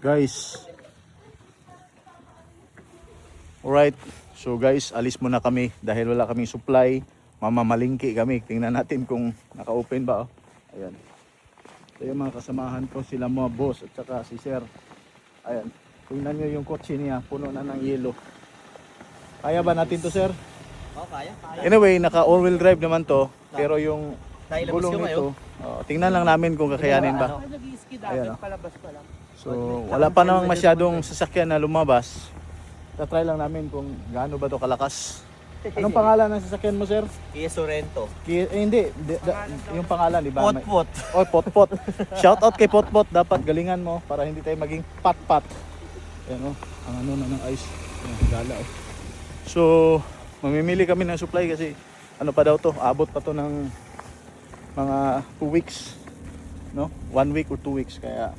Guys. Alright. So guys, alis muna kami dahil wala kaming supply. Mamamalingki kami. Tingnan natin kung naka-open ba. Ayan. So yung mga kasamahan ko, sila mga boss at saka si sir. Ayan. Tingnan nyo yung kotse niya. Puno na ng yelo. Kaya ba natin to, sir? Oh, kaya. Anyway, naka all-wheel drive naman to. Pero yung Dahil labas gulong ka nito, tingnan lang namin kung kakayanin ba. Ayan, Palabas pa lang. So, wala pa namang masyadong sasakyan na lumabas. Tatry lang namin kung gaano ba to kalakas. Anong pangalan ng sasakyan mo, sir? Kia Sorento. Hindi, yung pangalan, di ba? Pot-pot. Oh, Potpot. Shout out kay Potpot. Dapat galingan mo para hindi tayo maging pat-pat. Ayan oh, ang ano na ng ice. Ayan, gala oh. So, mamimili kami ng supply kasi ano pa daw to, abot pa to ng mga 2 weeks. No? 1 week or 2 weeks. Kaya,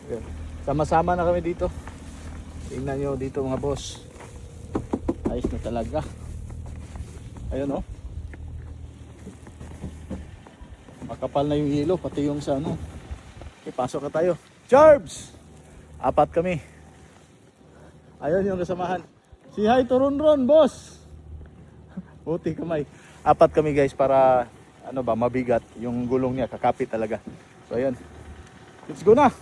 ayan. Sama-sama na kami dito. Tingnan nyo dito mga boss. Ayos na talaga. Ayun oh. Makapal na yung yelo, pati yung sa ano. Okay, pasok na tayo. Charbs! 4 kami. Ayun yung kasamahan. Si hi to Ronron, boss! Buti kamay. 4 kami guys para ano ba, mabigat. Yung gulong niya, kakapit talaga. So ayun. Let's go na!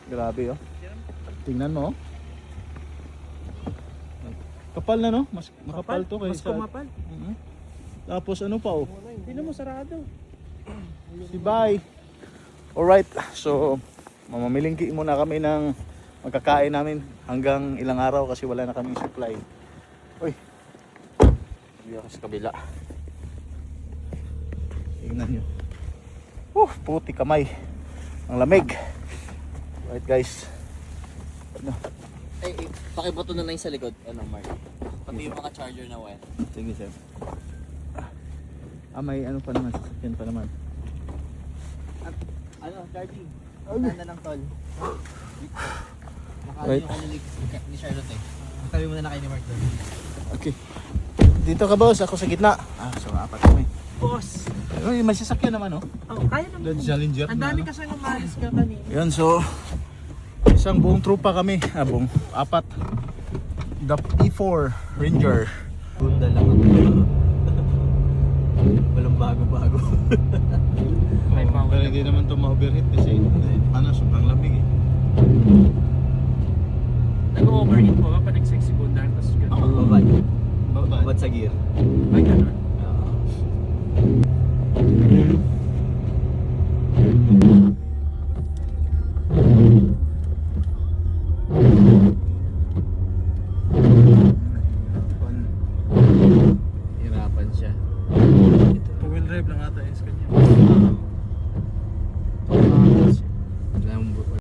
Grabe oh. Tingnan mo oh. Kapal na no? Mas makapal to Mas kaysa. kumapal. Tapos ano pa oh? Hindi mo sarado. Si Bay. Alright, so mamamilingki muna kami ng magkakain namin hanggang ilang araw kasi wala na kaming supply. Uy. Hindi ako sa kabila. Tingnan nyo. Puti kamay. Ang lamig. Alright guys. Ano? Ay, pakibuto na lang sa likod. Ano, Mark? Pati yung mga charger na wire. Sige sir. May ano pa naman, sasakyan pa naman. Ano, charging. Tanda ng tol. Nakali Wait. yung kanilig ni Charlotte eh. Tabi mo na kayo ni Mark doon. Okay. Dito ka boss, ako sa gitna. So 4 kami. Boss. Ay, may sasakyan naman oh. Oh, kaya naman. Dodge Challenger. Ang dami kasi nung malis ka kanina. Yan, so isang buong trupa kami, buong 4. The E4 Ranger. Bunda lang ako. Walang bago-bago. May power. Pero hindi naman ito ma-overheat kasi ano, sobrang lamig eh. Nag-overheat po ba pa nagsexegundar tapos Oo, gano'n? babad. Babad. Babad sa gear.